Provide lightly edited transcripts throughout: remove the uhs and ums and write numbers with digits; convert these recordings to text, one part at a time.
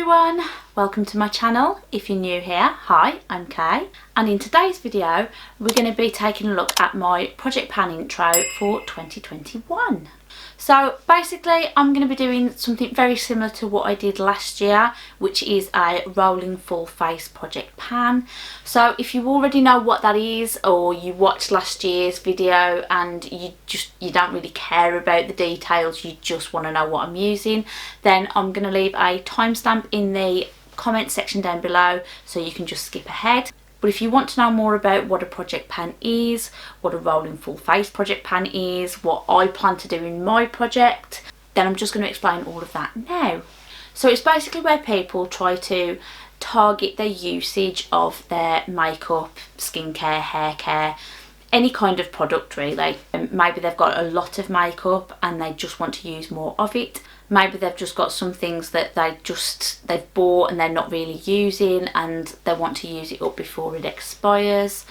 everyone, welcome to my channel. If you're new here, hi, I'm Kay, and in today's video we're going to be taking a look at my project pan intro for 2021. So basically I'm going to be doing something very similar to what I did last year, which is a rolling full face project pan. So if you already know what that is, or you watched last year's video and you don't really care about the details, you just want to know what I'm using, then I'm going to leave a timestamp in the comment section down below so you can just skip ahead. But if you want to know more about what a project pan is, what a rolling full face project pan is, what I plan to do in my project, then I'm just going to explain all of that now. So it's basically where people try to target their usage of their makeup, skincare, hair care, any kind of product really. Maybe they've got a lot of makeup and they just want to use more of it. Maybe they've just got some things that they've bought and they're not really using and they want to use it up before it expires.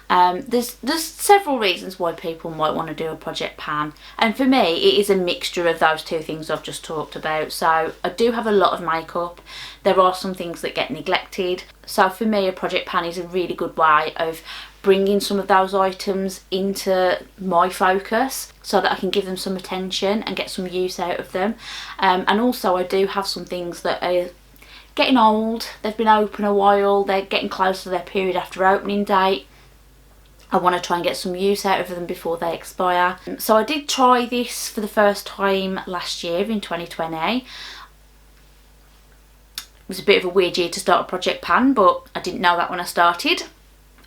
There's several reasons why people might want to do a project pan, and for me it is a mixture of those two things I've just talked about. So I do have a lot of makeup, there are some things that get neglected, so for me a project pan is a really good way of bringing some of those items into my focus so that I can give them some attention and get some use out of them. And also I do have some things that are getting old, they've been open a while, they're getting close to their period after opening date. I want to try and get some use out of them before they expire. So I did try this for the first time last year in 2020. It was a bit of a weird year to start a project pan, but I didn't know that when I started.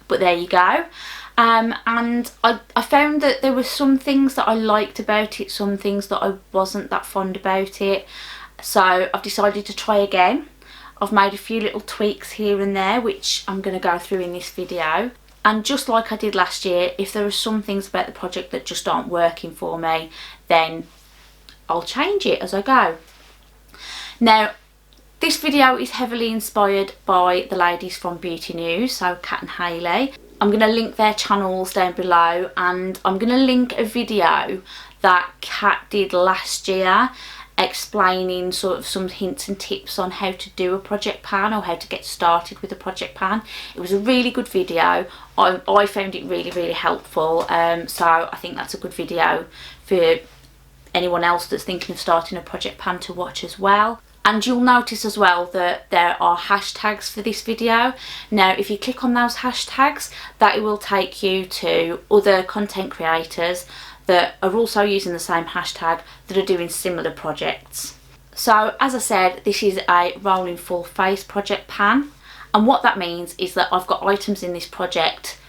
But there you go. And I found that there were some things that I liked about it, some things that I wasn't that fond about it. So I've decided to try again. I've made a few little tweaks here and there, which I'm going to go through in this video. And just like I did last year, if there are some things about the project that just aren't working for me, then I'll change it as I go. Now, this video is heavily inspired by the ladies from Beauty News, so Kat and Hailey. I'm going to link their channels down below, and I'm going to link a video that Kat did last year explaining sort of some hints and tips on how to do a project pan or how to get started with a project pan. It was a really good video. I found it really helpful, so I think that's a good video for anyone else that's thinking of starting a project pan to watch as well. And you'll notice as well that there are hashtags for this video. Now if you click on those hashtags, that will take you to other content creators that are also using the same hashtag that are doing similar projects. So as I said, this is a rolling full face project pan, and what that means is that I've got items in this project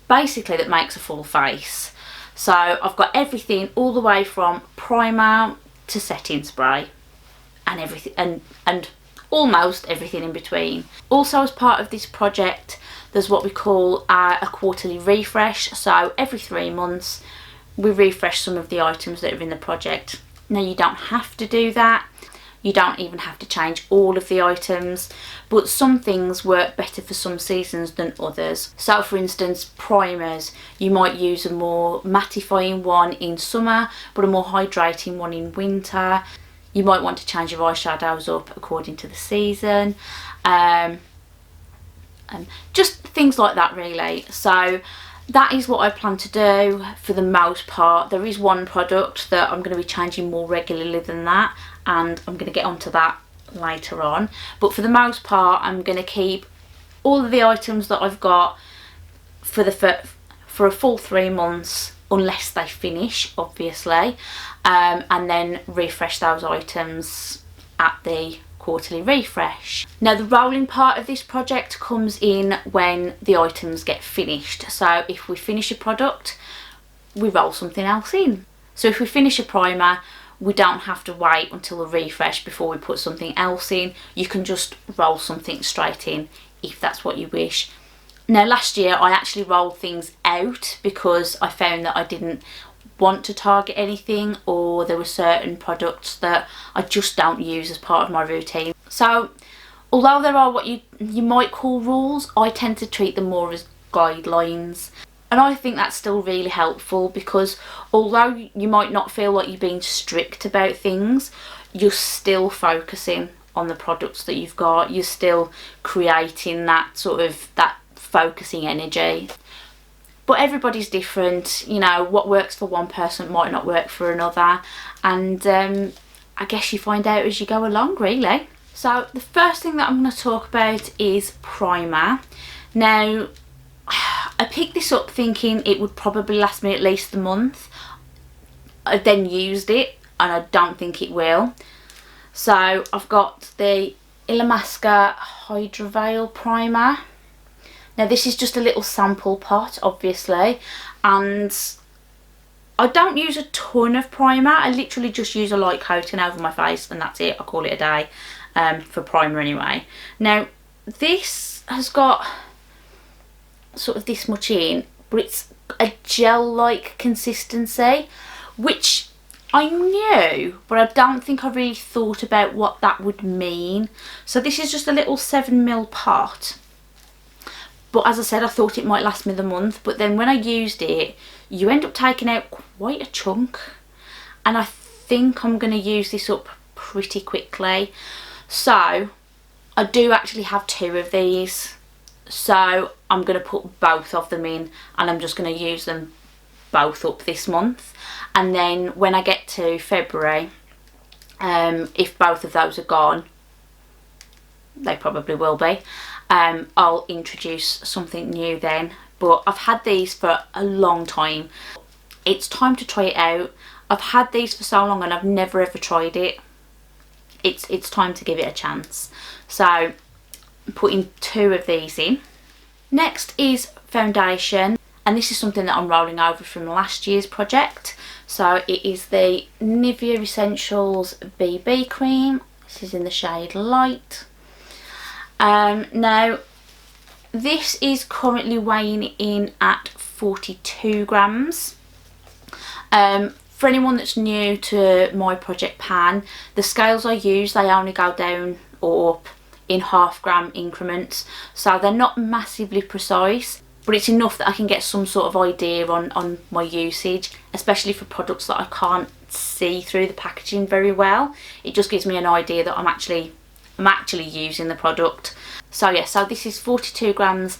basically that makes a full face. So I've got everything all the way from primer to setting spray and everything and almost everything in between. Also, as part of this project, there's what we call a quarterly refresh. So every 3 months we refresh some of the items that are in the project. Now you don't have to do that, you don't even have to change all of the items, but some things work better for some seasons than others. So for instance, primers, you might use a more mattifying one in summer but a more hydrating one in winter. You might want to change your eyeshadows up according to the season, just things like that really. So that is what I plan to do for the most part. There is one product that I'm going to be changing more regularly than that, and I'm going to get onto that later on. But for the most part, I'm going to keep all of the items that I've got for a full 3 months, unless they finish obviously, and then refresh those items at the quarterly refresh. Now the rolling part of this project comes in when the items get finished. So if we finish a product, we roll something else in. So if we finish a primer, we don't have to wait until a refresh before we put something else in. You can just roll something straight in if that's what you wish. Now last year I actually rolled things out because I found that I didn't want to target anything, or there were certain products that I just don't use as part of my routine. So although there are what you might call rules, I tend to treat them more as guidelines. And I think that's still really helpful, because although you might not feel like you're being strict about things, you're still focusing on the products that you've got. You're still creating that sort of, that focusing energy. But everybody's different, you know, what works for one person might not work for another, and I guess you find out as you go along, really. So the first thing that I'm going to talk about is primer. Now, I picked this up thinking it would probably last me at least a month. I then used it and I don't think it will. So I've got the Illamasqua Hydra Veil primer. Now this is just a little sample pot, obviously, and I don't use a ton of primer. I literally just use a light coating over my face and that's it. I call it a day for primer anyway. Now this has got sort of this much in, but it's a gel-like consistency, which I knew, but I don't think I really thought about what that would mean. So this is just a little 7ml pot. But as I said, I thought it might last me the month, but then when I used it, you end up taking out quite a chunk. And I think I'm going to use this up pretty quickly. So I do actually have 2 of these. So I'm going to put both of them in and I'm just going to use them both up this month. And then when I get to February, if both of those are gone, they probably will be, I'll introduce something new then. But I've had these for a long time. It's time to try it out. I've had these for so long and I've never ever tried it. It's time to give it a chance. So I'm putting 2 of these in. Next is foundation, and this is something that I'm rolling over from last year's project. So it is the Nivea Essentials BB cream. This is in the shade Light. Now this is currently weighing in at 42 grams. For anyone that's new to my project pan, the scales I use, they only go down or up in half-gram increments, so they're not massively precise, but it's enough that I can get some sort of idea on my usage, especially for products that I can't see through the packaging very well. It just gives me an idea that I'm actually using the product. So yeah, so this is 42 grams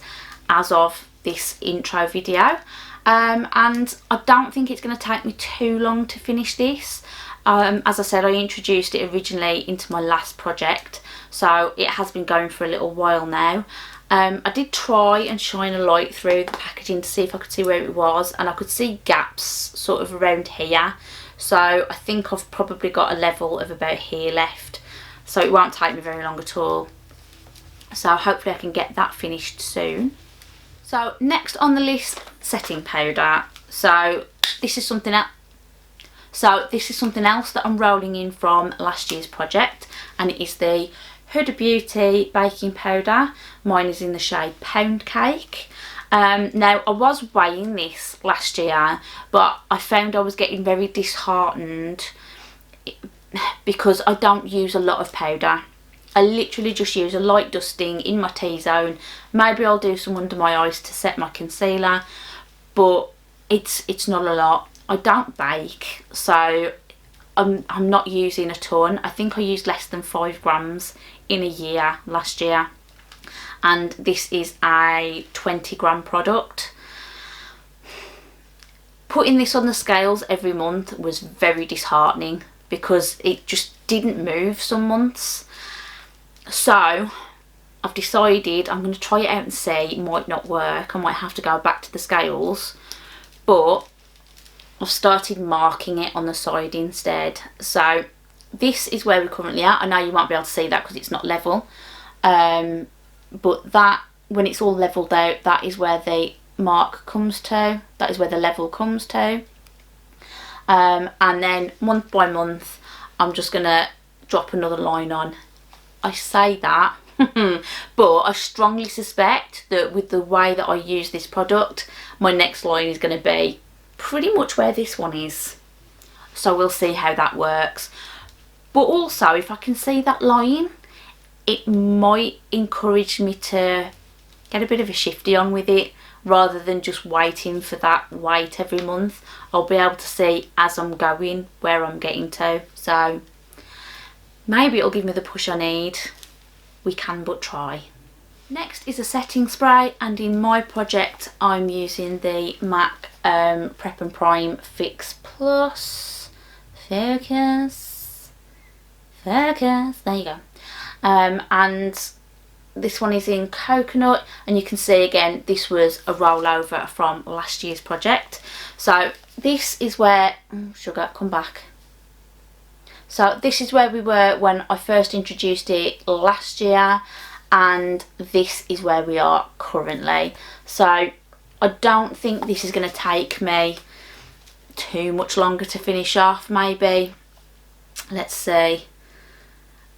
as of this intro video, and I don't think it's going to take me too long to finish this. As I said, I introduced it originally into my last project, so it has been going for a little while now. I did try and shine a light through the packaging to see if I could see where it was, and I could see gaps sort of around here, so I think I've probably got a level of about here left, so it won't take me very long at all. So hopefully I can get that finished soon. So next on the list, setting powder. So this is something else. That I'm rolling in from last year's project, and it is the Huda Beauty baking powder. Mine is in the shade Pound Cake. Now I was weighing this last year, but I found I was getting very disheartened because I don't use a lot of powder. I literally just use a light dusting in my T-zone. Maybe I'll do some under my eyes to set my concealer, but it's not a lot. I don't bake, so I'm not using a ton. I think I used less than 5 grams in a year last year, and this is a 20 gram product. Putting this on the scales every month was very disheartening because it just didn't move some months. So I've decided I'm going to try it out and see. It might not work, I might have to go back to the scales, but I've started marking it on the side instead. So this is where we're currently at. I know you won't be able to see that because it's not level, but that, when it's all leveled out, that is where the mark comes to, that is where the level comes to. And then month by month I'm just going to drop another line on. I say that but I strongly suspect that with the way that I use this product, my next line is going to be pretty much where this one is. So we'll see how that works. But also, if I can see that line, it might encourage me to get a bit of a shifty on with it, rather than just waiting for that weight every month. I'll be able to see as I'm going where I'm getting to. So Maybe it'll give me the push I need. We can but try. Next is a setting spray, and in my project I'm using the MAC Prep and Prime Fix Plus. Focus, there you go. And this one is in coconut, and you can see again this was a rollover from last year's project. So this is where, sugar, come back. So this is where we were when I first introduced it last year, and this is where we are currently. So I don't think this is going to take me too much longer to finish off. Maybe, let's see,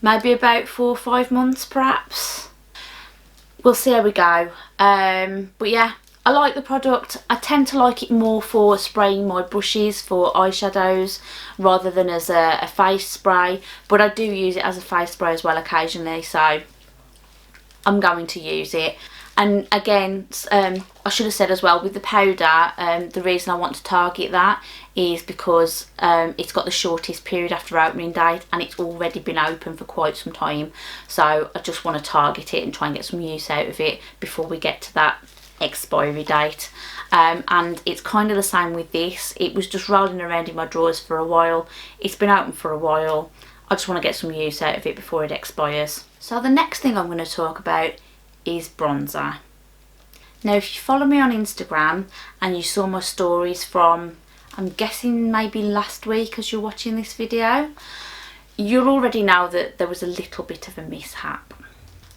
maybe about 4 or 5 months perhaps. We'll see how we go. But yeah, I like the product. I tend to like it more for spraying my brushes for eyeshadows rather than as a face spray, but I do use it as a face spray as well occasionally, so I'm going to use it. And again, I should have said as well, with the powder, the reason I want to target that is because it's got the shortest period after opening date, and it's already been open for quite some time. So I just want to target it and try and get some use out of it before we get to that expiry date. And it's kind of the same with this. It was just rolling around in my drawers for a while. It's been open for a while. I just want to get some use out of it before it expires. So the next thing I'm going to talk about is bronzer. Now, if you follow me on Instagram and you saw my stories from, I'm guessing maybe last week as you're watching this video, you'll already know that there was a little bit of a mishap.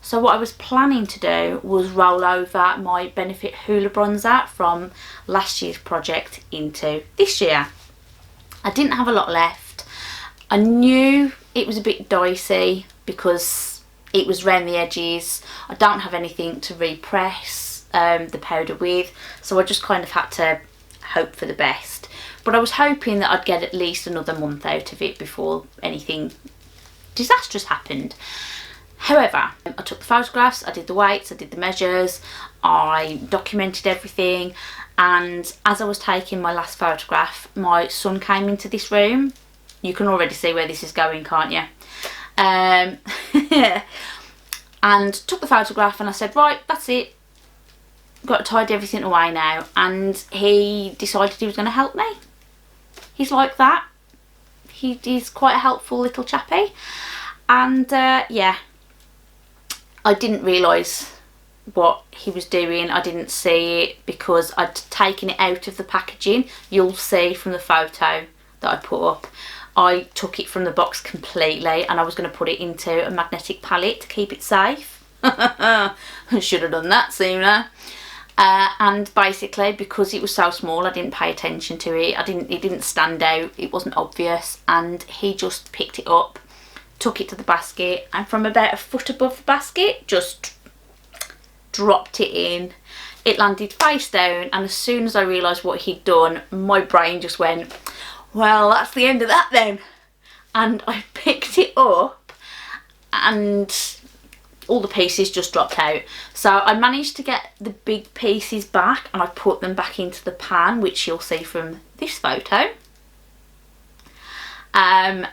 So what I was planning to do was roll over my Benefit Hoola bronzer from last year's project into this year. I didn't have a lot left. I knew it was a bit dicey because it was round the edges. I don't have anything to repress the powder with, so I just kind of had to hope for the best. But I was hoping that I'd get at least another month out of it before anything disastrous happened. However, I took the photographs, I did the weights, I did the measures, I documented everything, and as I was taking my last photograph, my son came into this room. You can already see where this is going, can't you? And took the photograph, and I said, right, that's it, got to tidy everything away now. And he decided he was going to help me. He's like that. He's quite a helpful little chappy. And yeah, I didn't realise what he was doing. I didn't see it because I'd taken it out of the packaging. You'll see from the photo that I put up, I took it from the box completely, and I was going to put it into a magnetic palette to keep it safe. I should have done that sooner. And basically, because it was so small, I didn't pay attention to it. It didn't stand out. It wasn't obvious, and he just picked it up, took it to the basket, and from about a foot above the basket, just dropped it in. It landed face down, and as soon as I realised what he'd done, my brain just went, well, that's the end of that then. And I picked it up, and all the pieces just dropped out. So I managed to get the big pieces back, and I put them back into the pan, which you'll see from this photo. As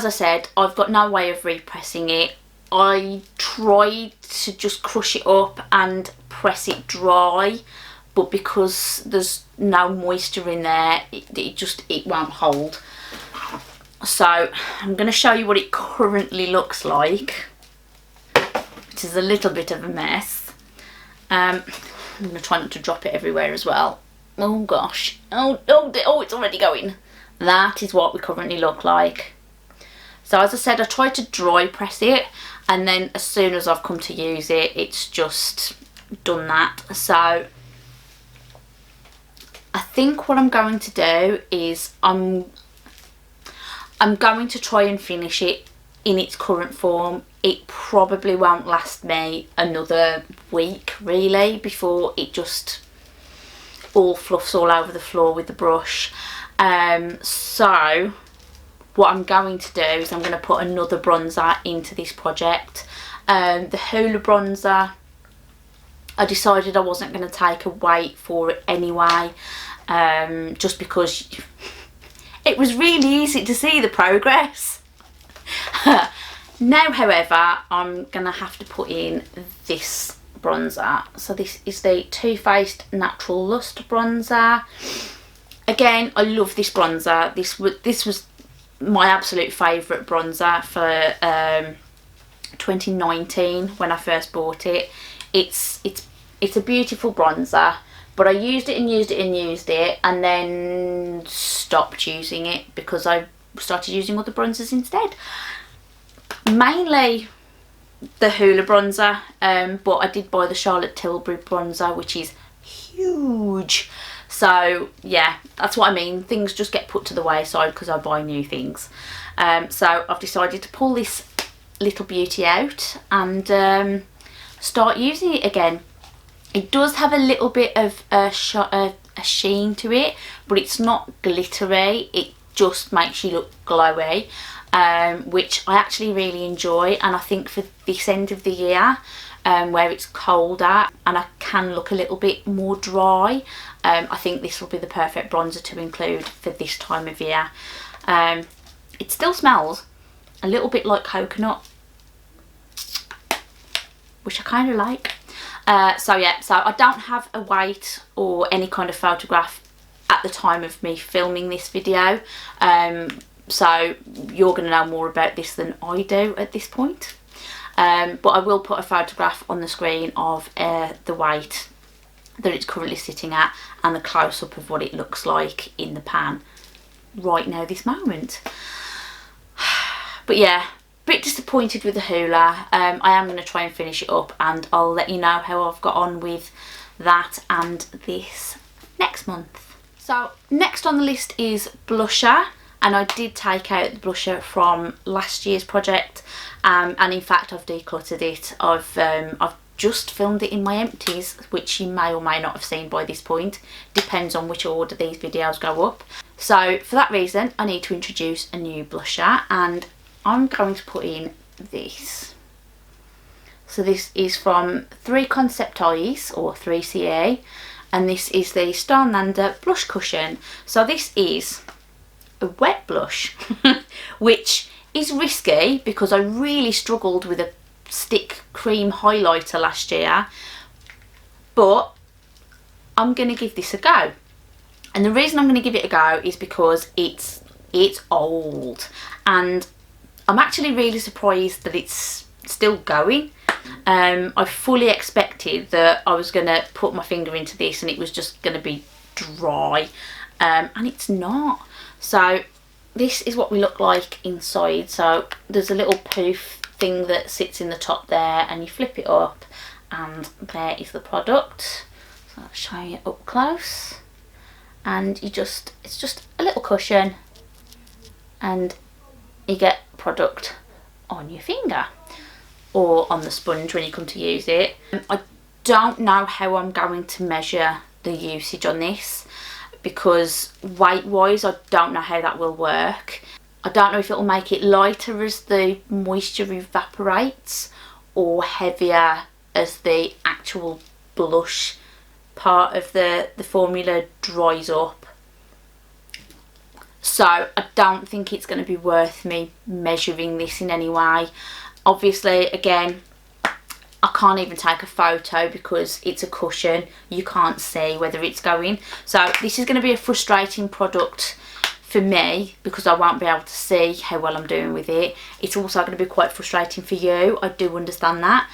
I said, I've got no way of repressing it. I tried to just crush it up and press it dry, but because there's no moisture in there, it won't hold. So I'm going to show you what it currently looks like, which is a little bit of a mess. I'm going to try not to drop it everywhere as well. Oh gosh, oh, it's already going. That is what we currently look like. So as I said, I tried to dry press it, and then as soon as I've come to use it, it's just done that. So I think what I'm going to do is I'm going to try and finish it in its current form. It probably won't last me another week really before it just all fluffs all over the floor with the brush. So what I'm going to do is I'm going to put another bronzer into this project. The Hoola bronzer, I decided I wasn't going to take a weight for it anyway, just because It was really easy to see the progress. Now, however, I'm going to have to put in this bronzer. So this is the Too Faced Natural Lust bronzer. Again, I love this bronzer. This was my absolute favourite bronzer for 2019 when I first bought it. It's a beautiful bronzer, but I used it and used it and used it and then stopped using it because I started using other bronzers instead. Mainly the Hoola bronzer, but I did buy the Charlotte Tilbury bronzer, which is huge. So yeah, that's what I mean. Things just get put to the wayside because I buy new things. So I've decided to pull this little beauty out and start using it again. It does have a little bit of a sheen to it, but it's not glittery. It just makes you look glowy, which I actually really enjoy. And I think for this end of the year, where it's colder and I can look a little bit more dry, I think this will be the perfect bronzer to include for this time of year. It still smells a little bit like coconut, which I kind of like. So yeah, so I don't have a weight or any kind of photograph at the time of me filming this video, so you're going to know more about this than I do at this point. But I will put a photograph on the screen of the weight that it's currently sitting at and the close-up of what it looks like in the pan right now, this moment. But yeah, bit disappointed with the Hoola. I am going to try and finish it up and I'll let you know how I've got on with that and this next month. So next on the list is blusher, and I did take out the blusher from last year's project, and in fact I've decluttered it. I've just filmed it in my empties, which you may or may not have seen by this point, depends on which order these videos go up. So for that reason I need to introduce a new blusher, and I'm going to put in this. So this is from 3 Concept Eyes, or 3CA, and this is the Starlander Blush Cushion. So this is a wet blush, which is risky because I really struggled with a stick cream highlighter last year, but I'm going to give this a go. And the reason I'm going to give it a go is because it's old, and I'm actually really surprised that it's still going. I fully expected that I was going to put my finger into this and it was just going to be dry, and it's not. So this is what we look like inside. So there's a little poof thing that sits in the top there, and you flip it up and there is the product. So I'll show you up close, and it's just a little cushion and you get product on your finger or on the sponge when you come to use it. I don't know how I'm going to measure the usage on this, because weight wise I don't know how that will work. I don't know if it will make it lighter as the moisture evaporates or heavier as the actual blush part of the formula dries up. So I don't think it's going to be worth me measuring this in any way. Obviously, again, I can't even take a photo because it's a cushion. You can't see whether it's going. So this is going to be a frustrating product for me because I won't be able to see how well I'm doing with it. It's also going to be quite frustrating for you. I do understand that.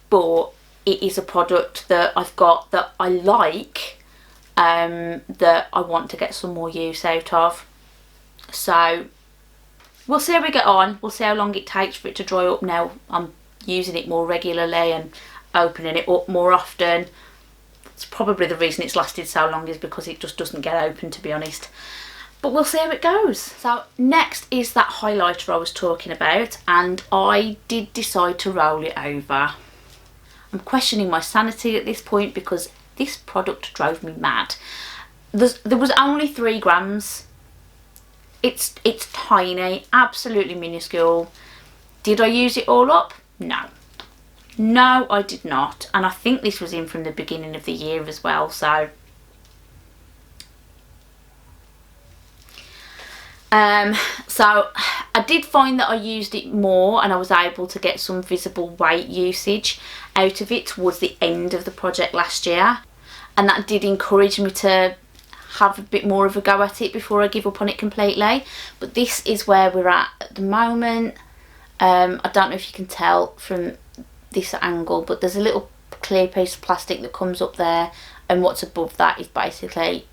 But it is a product that I've got that I like, that I want to get some more use out of. So we'll see how we get on. We'll see how long it takes for it to dry up now. I'm using it more regularly and opening it up more often. It's probably the reason it's lasted so long is because it just doesn't get open, to be honest. But we'll see how it goes. So next is that highlighter I was talking about, and I did decide to roll it over. I'm questioning my sanity at this point because this product drove me mad. There was only 3 grams. It's tiny, absolutely minuscule. Did I use it all up? No. No, I did not. And I think this was in from the beginning of the year as well, so So I did find that I used it more and I was able to get some visible weight usage out of it towards the end of the project last year, and that did encourage me to have a bit more of a go at it before I give up on it completely. But this is where we're at the moment. I don't know if you can tell from this angle, but there's a little clear piece of plastic that comes up there, and what's above that is basically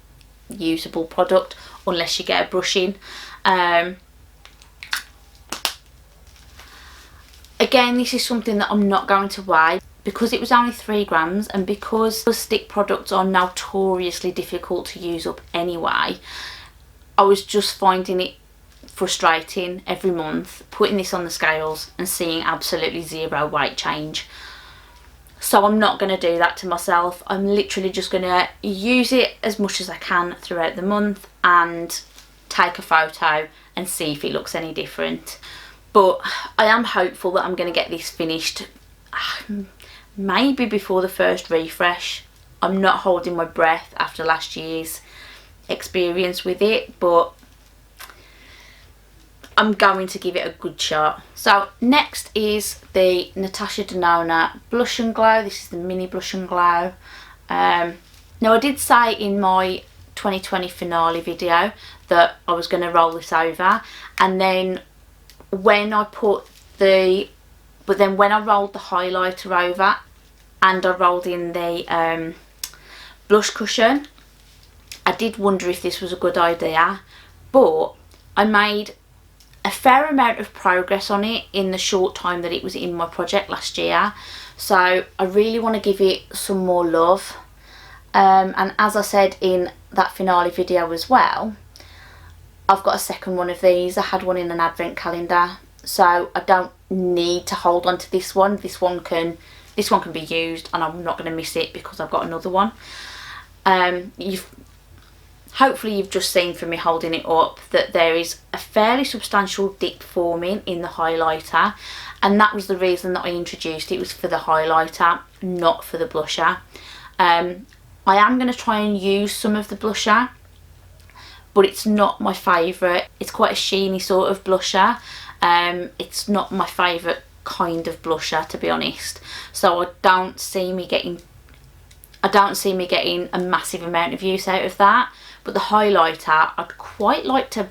usable product unless you get a brush in. Again, this is something that I'm not going to weigh because it was only 3 grams, and because stick products are notoriously difficult to use up anyway, I was just finding it frustrating every month putting this on the scales and seeing absolutely zero weight change. So I'm not going to do that to myself. I'm literally just going to use it as much as I can throughout the month and take a photo and see if it looks any different. But I am hopeful that I'm going to get this finished maybe before the first refresh. I'm not holding my breath after last year's experience with it, but I'm going to give it a good shot. So next is the Natasha Denona Blush and Glow. This is the mini Blush and Glow. Now I did say in my 2020 finale video that I was going to roll this over, and then when I rolled the highlighter over and I rolled in the blush cushion, I did wonder if this was a good idea, but I made a fair amount of progress on it in the short time that it was in my project last year, so I really want to give it some more love. And as I said in that finale video as well, I've got a second one of these. I had one in an advent calendar, so I don't need to hold on to this one. This one can be used and I'm not going to miss it because I've got another one. Hopefully you've just seen from me holding it up that there is a fairly substantial dip forming in the highlighter, and that was the reason that I introduced it, was for the highlighter, not for the blusher. I am going to try and use some of the blusher, but it's not my favourite. It's quite a sheeny sort of blusher. It's not my favourite kind of blusher, to be honest, so I don't see me getting a massive amount of use out of that. But the highlighter, I'd quite like to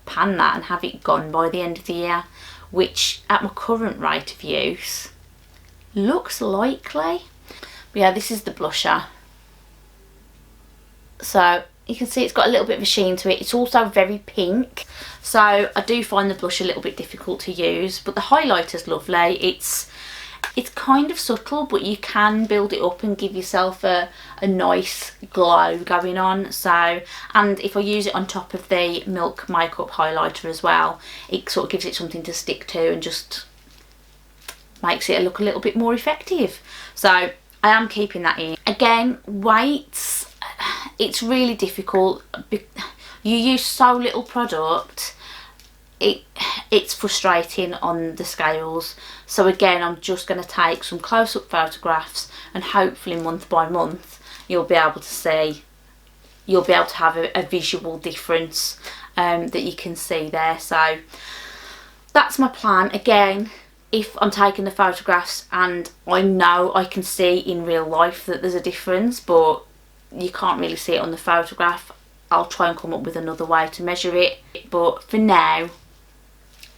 pan that and have it gone by the end of the year, which at my current rate of use looks likely. But yeah, this is the blusher. So you can see it's got a little bit of a sheen to it. It's also very pink, so I do find the blush a little bit difficult to use, but the highlighter's lovely. It's kind of subtle, but you can build it up and give yourself a nice glow going on. So, and if I use it on top of the Milk makeup highlighter as well, it sort of gives it something to stick to and just makes it look a little bit more effective. So I am keeping that in. Again, weights, it's really difficult. You use so little product, it's frustrating on the scales. So again, I'm just going to take some close-up photographs, and hopefully month by month you'll be able to have a visual difference that you can see there. So that's my plan. Again, if I'm taking the photographs and I know I can see in real life that there's a difference, but you can't really see it on the photograph, I'll try and come up with another way to measure it. But for now,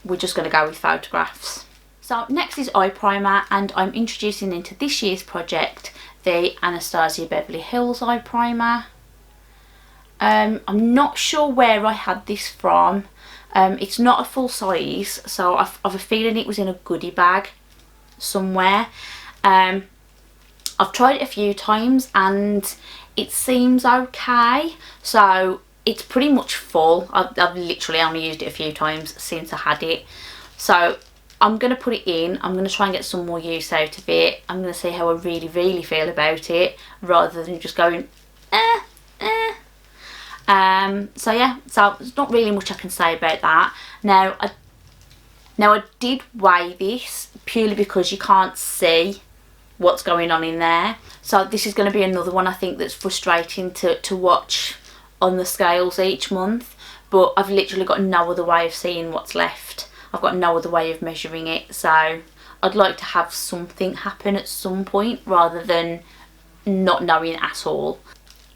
we're just going to go with photographs. So next is eye primer, and I'm introducing into this year's project the Anastasia Beverly Hills eye primer. I'm not sure where I had this from. It's not a full size, so I've a feeling it was in a goodie bag somewhere. I've tried it a few times and it seems okay, so it's pretty much full. I've literally only used it a few times since I had it, so I'm going to put it in. I'm going to try and get some more use out of it. I'm going to see how I really feel about it, rather than just going so yeah, so there's not really much I can say about that. Now I did weigh this purely because you can't see what's going on in there, so this is going to be another one I think that's frustrating to watch on the scales each month. but I've literally got no other way of seeing what's left. I've got no other way of measuring it, so I'd like to have something happen at some point rather than not knowing at all.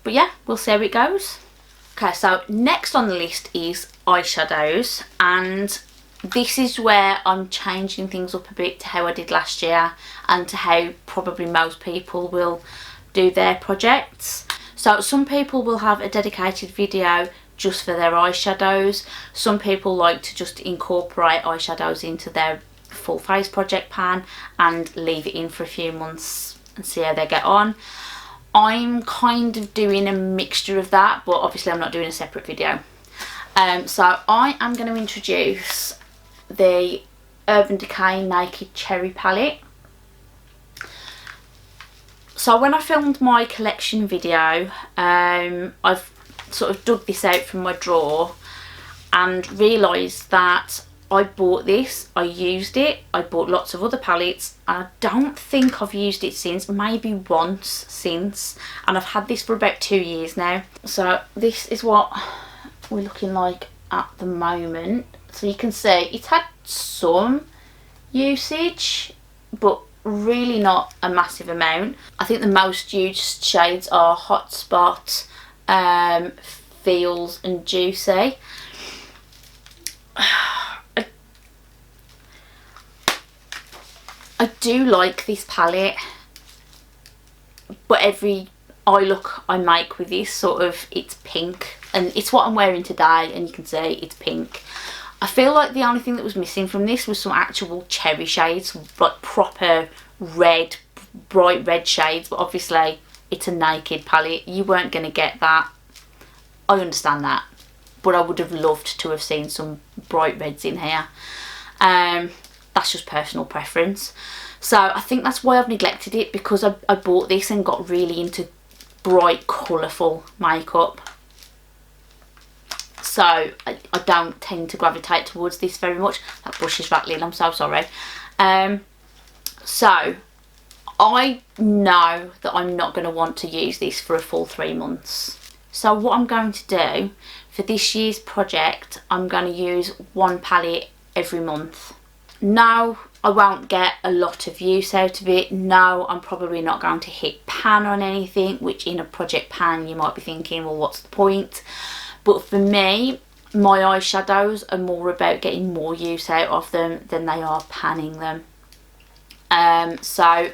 But yeah, we'll see how it goes. Okay, so next on the list is eyeshadows, and this is where I'm changing things up a bit to how I did last year and to how probably most people will do their projects. So some people will have a dedicated video just for their eyeshadows. Some people like to just incorporate eyeshadows into their full face project pan and leave it in for a few months and see how they get on. I'm kind of doing a mixture of that, but obviously I'm not doing a separate video. So I am going to introduce the Urban Decay Naked Cherry palette. So when I filmed my collection video, I've sort of dug this out from my drawer and realised that I bought this, I used it, I bought lots of other palettes, and I don't think I've used it since, maybe once since, and I've had this for about 2 years now. So this is what we're looking like at the moment. So you can see it's had some usage, but really not a massive amount. I think the most used shades are Hot Spot, Feels and Juicy. I do like this palette, but every eye look I make with this sort of, it's pink, and it's what I'm wearing today, and you can see it's pink. I feel like the only thing that was missing from this was some actual cherry shades, like proper red, bright red shades, but obviously it's a naked palette, you weren't going to get that. I understand that, but I would have loved to have seen some bright reds in here. That's just personal preference. So I think that's why I've neglected it, because I bought this and got really into bright, colourful makeup. So I don't tend to gravitate towards this very much. That brush is rattling, I'm so sorry. So I know that I'm not going to want to use this for a full 3 months. So what I'm going to do for this year's project, I'm going to use one palette every month. No, I won't get a lot of use out of it. No, I'm probably not going to hit pan on anything, which in a project pan you might be thinking, well, what's the point? But for me, my eyeshadows are more about getting more use out of them than they are panning them. So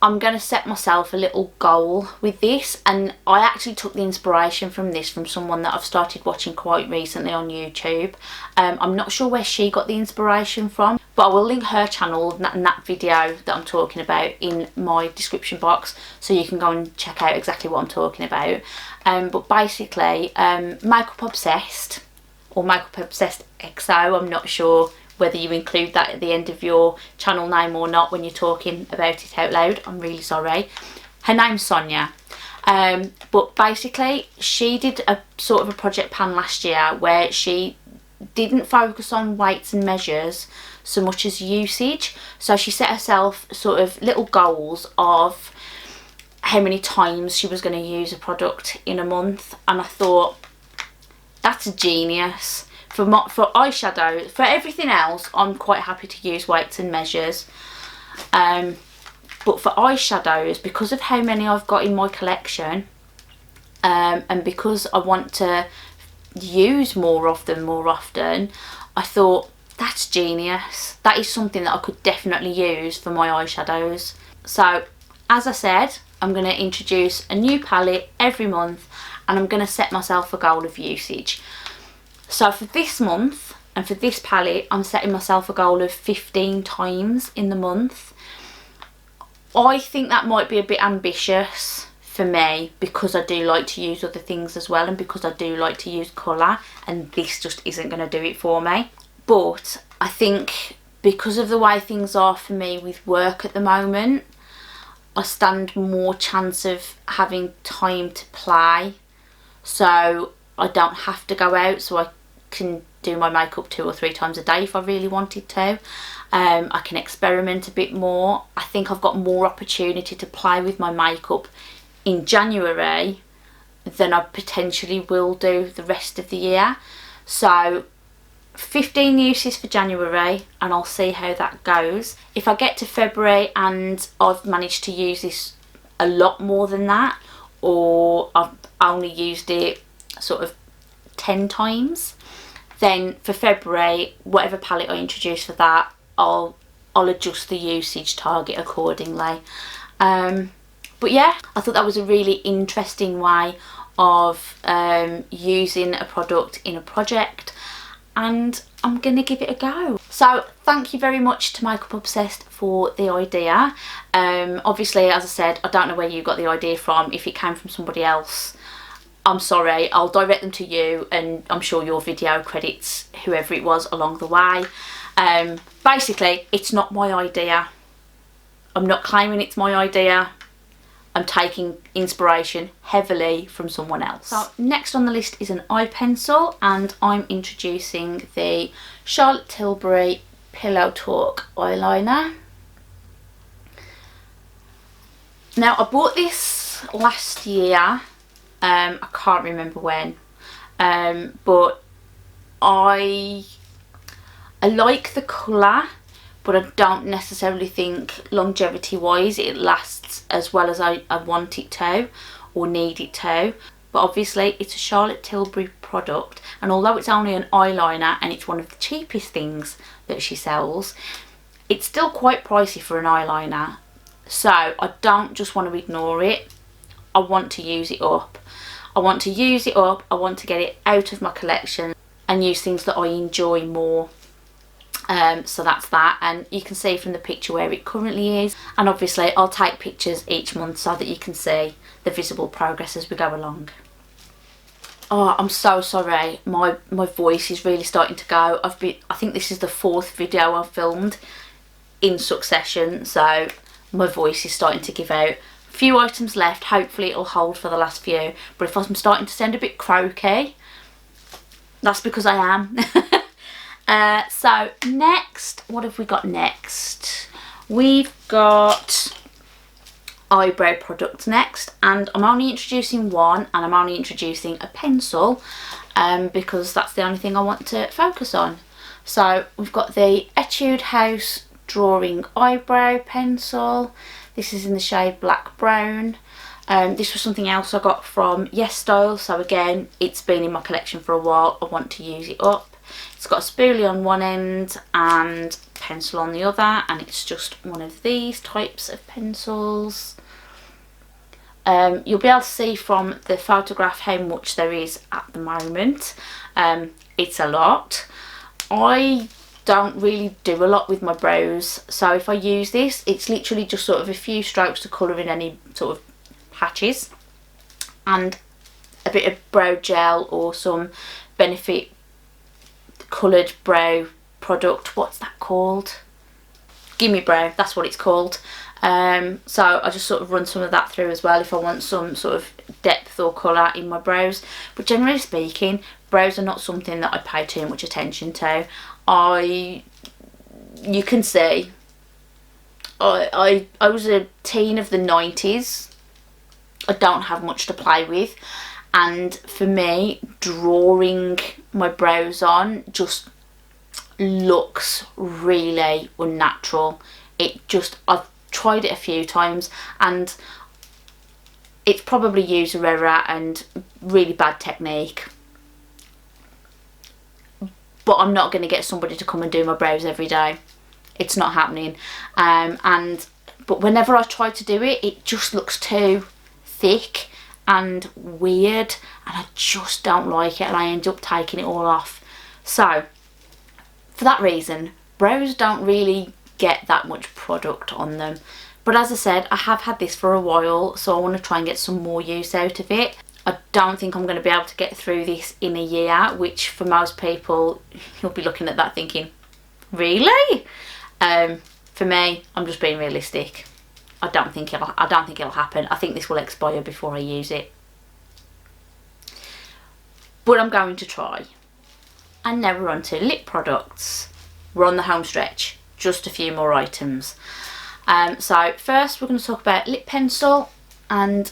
I'm going to set myself a little goal with this, and I actually took the inspiration from this from someone that I've started watching quite recently on YouTube. I'm not sure where she got the inspiration from, but I will link her channel and that video that I'm talking about in my description box, so you can go and check out exactly what I'm talking about. But basically, Makeup Obsessed, or Makeup Obsessed XO, I'm not sure whether you include that at the end of your channel name or not when you're talking about it out loud. I'm really sorry. Her name's Sonia. But basically she did a sort of a project pan last year where she didn't focus on weights and measures so much as usage. So she set herself sort of little goals of how many times she was going to use a product in a month, and I thought, that's genius. For eyeshadow, for everything else, I'm quite happy to use weights and measures. But for eyeshadows, because of how many I've got in my collection, and because I want to use more of them more often, I thought, that's genius. That is something that I could definitely use for my eyeshadows. So, as I said, I'm going to introduce a new palette every month, and I'm going to set myself a goal of usage. So for this month and for this palette, I'm setting myself a goal of 15 times in the month. I think that might be a bit ambitious for me, because I do like to use other things as well, and because I do like to use colour, and this just isn't going to do it for me. But I think because of the way things are for me with work at the moment, I stand more chance of having time to play. So I don't have to go out, so I can do my makeup 2 or 3 times a day if I really wanted to. I can experiment a bit more. I think I've got more opportunity to play with my makeup in January then I potentially will do the rest of the year. So 15 uses for January, and I'll see how that goes. If I get to February and I've managed to use this a lot more than that, or I've only used it sort of 10 times, then for February, whatever palette I introduce for that, I'll adjust the usage target accordingly. But yeah, I thought that was a really interesting way of using a product in a project, and I'm gonna give it a go. So thank you very much to Makeup Obsessed for the idea. Obviously, as I said, I don't know where you got the idea from. If it came from somebody else, I'm sorry, I'll direct them to you, and I'm sure your video credits whoever it was along the way. Basically, it's not my idea. I'm not claiming it's my idea. I'm taking inspiration heavily from someone else. So next on the list is an eye pencil, and I'm introducing the Charlotte Tilbury Pillow Talk eyeliner. Now, I bought this last year. I can't remember when, but I like the colour, but I don't necessarily think longevity wise it lasts as well as I want it to or need it to. But obviously it's a Charlotte Tilbury product, and although it's only an eyeliner and it's one of the cheapest things that she sells, it's still quite pricey for an eyeliner. So I don't just want to ignore it, I want to use it up. I want to use it up, I want to get it out of my collection and use things that I enjoy more. So that's that, and you can see from the picture where it currently is, and obviously I'll take pictures each month so that you can see the visible progress as we go along. Oh, I'm so sorry, my voice is really starting to go. I think this is the 4th video I've filmed in succession, so my voice is starting to give out. Few items left, hopefully it'll hold for the last few, but if I'm starting to sound a bit croaky, that's because I am. So next, what have we got next? We've got eyebrow products next, and I'm only introducing one, and I'm only introducing a pencil because that's the only thing I want to focus on. So we've got the Etude House Drawing Eyebrow Pencil. This is in the shade Black Brown. This was something else I got from Yesstyle, so again, it's been in my collection for a while. I want to use it up. It's got a spoolie on one end and pencil on the other, and it's just one of these types of pencils. You'll be able to see from the photograph how much there is at the moment. It's a lot. I don't really do a lot with my brows, so if I use this, it's literally just sort of a few strokes to colour in any sort of patches, and a bit of brow gel or some Benefit coloured brow product. What's that called? Gimme Brow, that's what it's called. So I just sort of run some of that through as well if I want some sort of depth or colour in my brows. But generally speaking, brows are not something that I pay too much attention to. You can see, I was a teen of the 90s. I don't have much to play with, and for me, drawing my brows on just looks really unnatural. I've tried it a few times, and it's probably user error and really bad technique, but I'm not going to get somebody to come and do my brows every day. It's not happening. But whenever I try to do it, it just looks too thick and weird, and I just don't like it, and I end up taking it all off. So for that reason, brows don't really get that much product on them. But as I said, I have had this for a while, so I want to try and get some more use out of it. I don't think I'm going to be able to get through this in a year, which for most people, you'll be looking at that thinking, really? For me, I'm just being realistic. I don't think it'll happen. I think this will expire before I use it. But I'm going to try. And now we're on to lip products. We're on the home stretch. Just a few more items. So first we're going to talk about lip pencil, and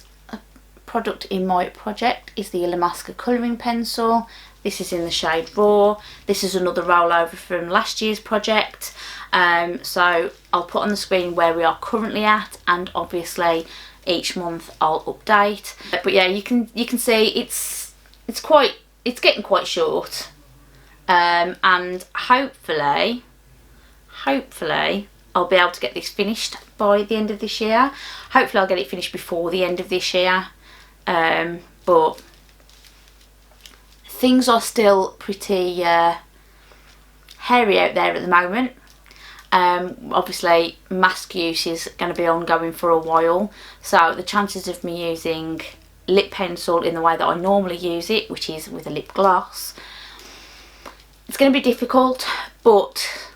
product in my project is the Illamasqua colouring pencil. This is in the shade Raw. This is another rollover from last year's project. So I'll put on the screen where we are currently at, and obviously each month I'll update. But yeah, you can see it's getting quite short. And hopefully I'll be able to get this finished by the end of this year. Hopefully I'll get it finished before the end of this year. But things are still pretty hairy out there at the moment. Obviously mask use is going to be ongoing for a while, so the chances of me using lip pencil in the way that I normally use it, which is with a lip gloss, it's going to be difficult, but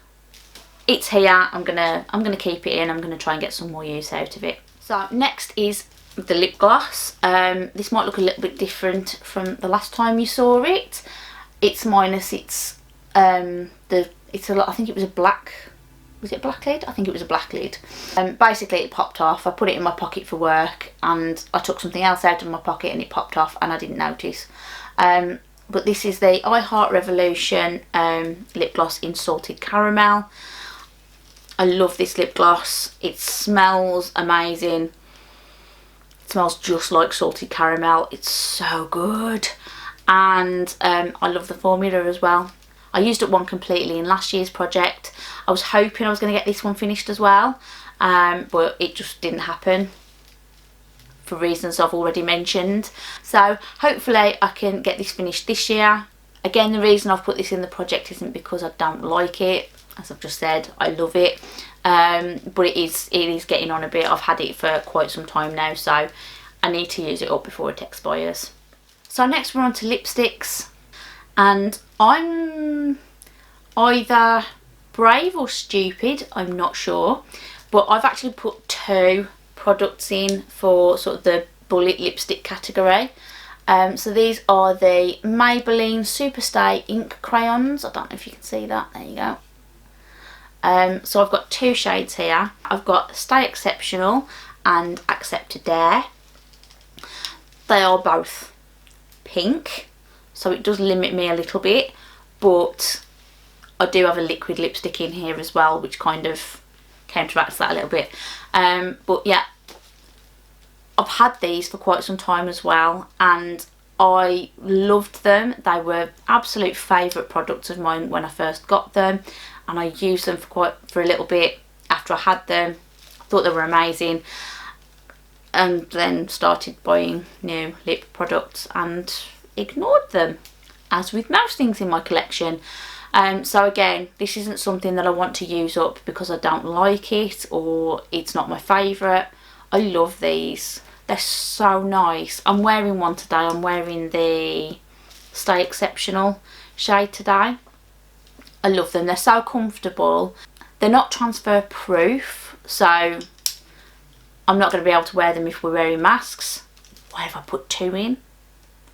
it's here. I'm gonna keep it in. I'm gonna try and get some more use out of it. So next is the lip gloss. This might look a little bit different from the last time you saw it. It's minus its I think it was a black. Was it a black lid? I think it was a black lid. Basically it popped off. I put it in my pocket for work and I took something else out of my pocket and it popped off and I didn't notice. But this is the I Heart Revolution lip gloss in Salted Caramel. I love this lip gloss. It smells amazing. It smells just like salted caramel. It's so good. And I love the formula as well. I used up one completely in last year's project. I was hoping I was going to get this one finished as well, but it just didn't happen for reasons I've already mentioned. So hopefully I can get this finished this year. Again, the reason I've put this in the project isn't because I don't like it. As I've just said, I love it, but it is getting on a bit. I've had it for quite some time now, so I need to use it up before it expires. So next we're on to lipsticks, and I'm either brave or stupid, I'm not sure, but I've actually put 2 products in for sort of the bullet lipstick category. So these are the Maybelline Superstay ink crayons. I don't know if you can see that. There you go. So I've got 2 shades here. I've got Stay Exceptional and Accept to Dare. They are both pink, so it does limit me a little bit, but I do have a liquid lipstick in here as well, which kind of counteracts that a little bit. But yeah, I've had these for quite some time as well, and I loved them. They were absolute favourite products of mine when I first got them, and I used them for a little bit after I had them. I thought they were amazing, and then started buying new lip products and ignored them, as with most things in my collection. So again, this isn't something that I want to use up because I don't like it or it's not my favourite. I love these. They're so nice. I'm wearing one today. I'm wearing the Stay Exceptional shade today. I love them. They're so comfortable. They're not transfer proof, so I'm not going to be able to wear them if we're wearing masks. Why have I put 2 in?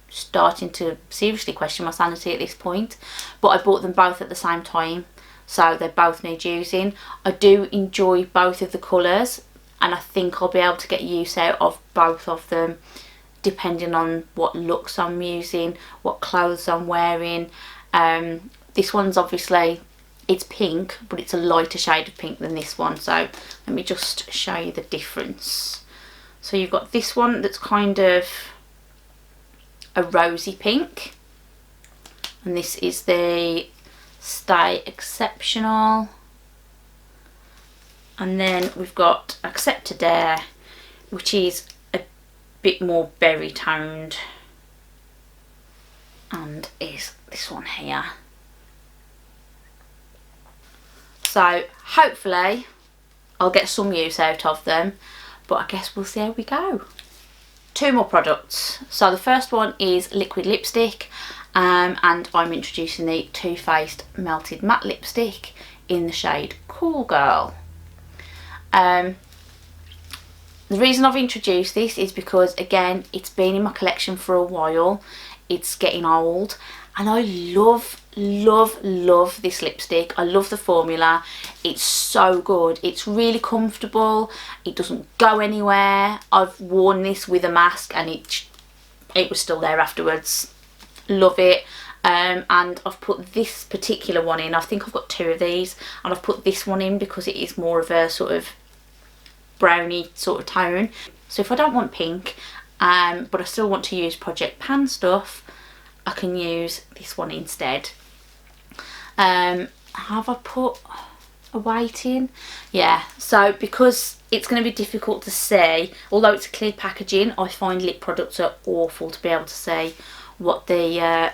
Starting to seriously question my sanity at this point. But I bought them both at the same time, so they both need using. I do enjoy both of the colours, and I think I'll be able to get use out of both of them depending on what looks I'm using, what clothes I'm wearing. This one's obviously, it's pink, but it's a lighter shade of pink than this one, so let me just show you the difference. So you've got this one that's kind of a rosy pink, and this is the Stay Exceptional, and then we've got Accept to Dare, which is a bit more berry toned, and is this one here. So hopefully I'll get some use out of them, but I guess we'll see how we go. 2 more products. So the first one is liquid lipstick, and I'm introducing the Too Faced Melted Matte Lipstick in the shade Cool Girl. The reason I've introduced this is because, again, it's been in my collection for a while. It's getting old, and I love this lipstick. I love the formula. It's so good. It's really comfortable. It doesn't go anywhere. I've worn this with a mask and it was still there afterwards. Love it. And I've put this particular one in. I think I've got 2 of these, and I've put this one in because it is more of a sort of brownie sort of tone. So if I don't want pink, but I still want to use Project Pan stuff, I can use this one instead. Have I put a weight in? Yeah, so because it's going to be difficult to see, although it's a clear packaging, I find lip products are awful to be able to see what the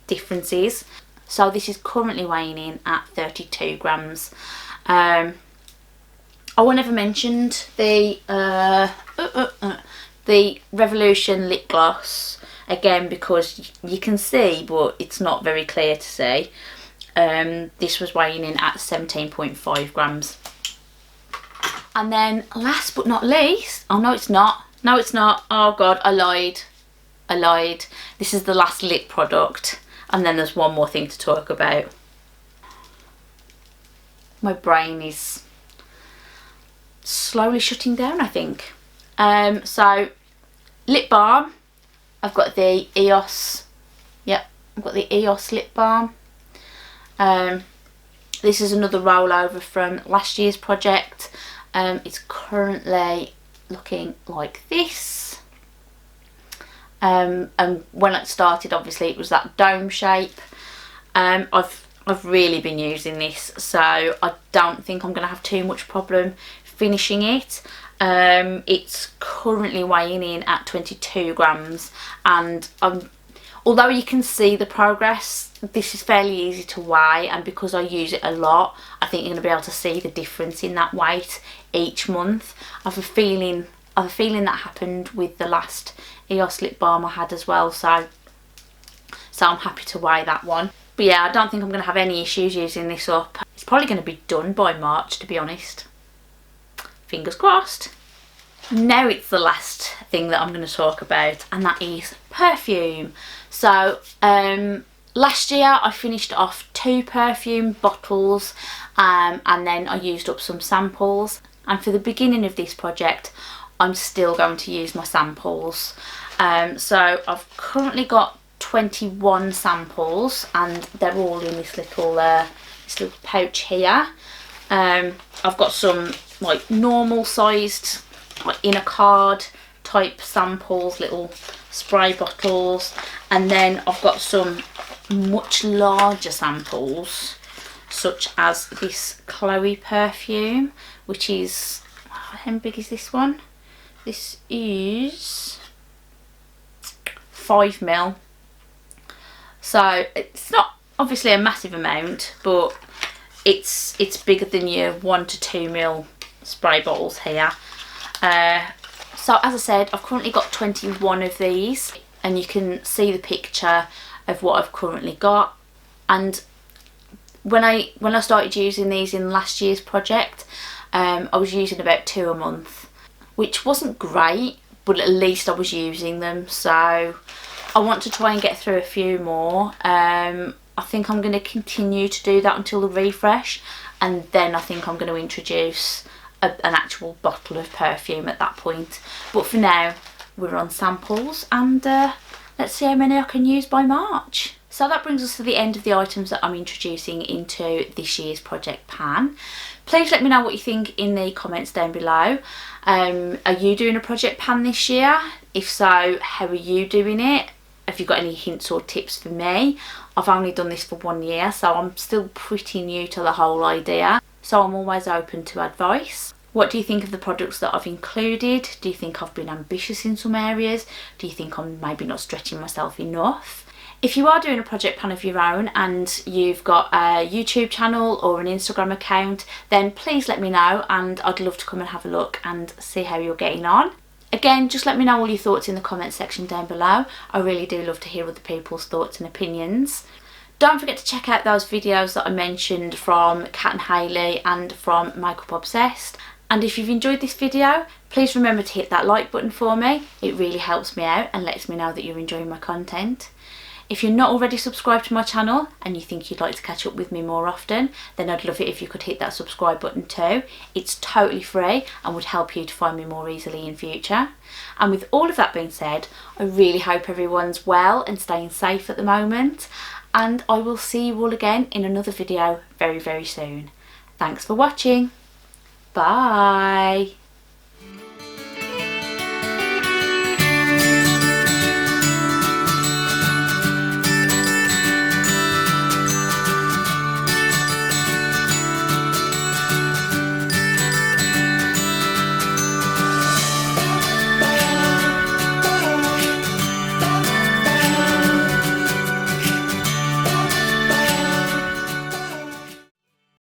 difference is. So this is currently weighing in at 32 grams. Oh, I never mentioned the Revolution lip gloss, again because you can see but it's not very clear to see. This was weighing in at 17.5 grams. And then last but not least, oh no it's not, oh god, I lied. This is the last lip product, and then there's one more thing to talk about. My brain is slowly shutting down, I think. So lip balm, I've got the EOS, yep, I've got the EOS lip balm. This is another rollover from last year's project. It's currently looking like this. And when it started, obviously it was that dome shape. I've really been using this, so I don't think I'm going to have too much problem finishing it. It's currently weighing in at 22 grams, and although you can see the progress, this is fairly easy to weigh, and because I use it a lot, I think you're going to be able to see the difference in that weight each month. I have a feeling that happened with the last EOS lip balm I had as well, so I'm happy to weigh that one. But yeah, I don't think I'm going to have any issues using this up. It's probably going to be done by March, to be honest. Fingers crossed. Now it's the last thing that I'm going to talk about, and that is perfume. So last year I finished off 2 perfume bottles, and then I used up some samples, and for the beginning of this project I'm still going to use my samples. So I've currently got 21 samples, and they're all in this little pouch here. I've got some like normal sized, like in a card type samples, little spray bottles, and then I've got some much larger samples, such as this Chloe perfume, which is, how big is this one? This is 5ml. So it's not obviously a massive amount, but it's bigger than your 1 to 2ml spray bottles here. So as I said, I've currently got 21 of these, and you can see the picture of what I've currently got. And when I started using these in last year's project, I was using about 2 a month, which wasn't great, but at least I was using them. So I want to try and get through a few more. I think I'm going to continue to do that until the refresh, and then I think I'm going to introduce an actual bottle of perfume at that point. But for now, we're on samples, and let's see how many I can use by March. So that brings us to the end of the items that I'm introducing into this year's Project Pan. Please let me know what you think in the comments down below. Are you doing a Project Pan this year? If so, how are you doing it? Have you got any hints or tips for me? I've only done this for 1 year, so I'm still pretty new to the whole idea. So I'm always open to advice. What do you think of the products that I've included? Do you think I've been ambitious in some areas? Do you think I'm maybe not stretching myself enough? If you are doing a project plan of your own and you've got a YouTube channel or an Instagram account, then please let me know, and I'd love to come and have a look and see how you're getting on. Again, just let me know all your thoughts in the comment section down below. I really do love to hear other people's thoughts and opinions. Don't forget to check out those videos that I mentioned from Kat Hailey and from Makeup Obsessed. And if you've enjoyed this video, please remember to hit that like button for me. It really helps me out and lets me know that you're enjoying my content. If you're not already subscribed to my channel and you think you'd like to catch up with me more often, then I'd love it if you could hit that subscribe button too. It's totally free and would help you to find me more easily in future. And with all of that being said, I really hope everyone's well and staying safe at the moment. And I will see you all again in another video very, very soon. Thanks for watching. Bye.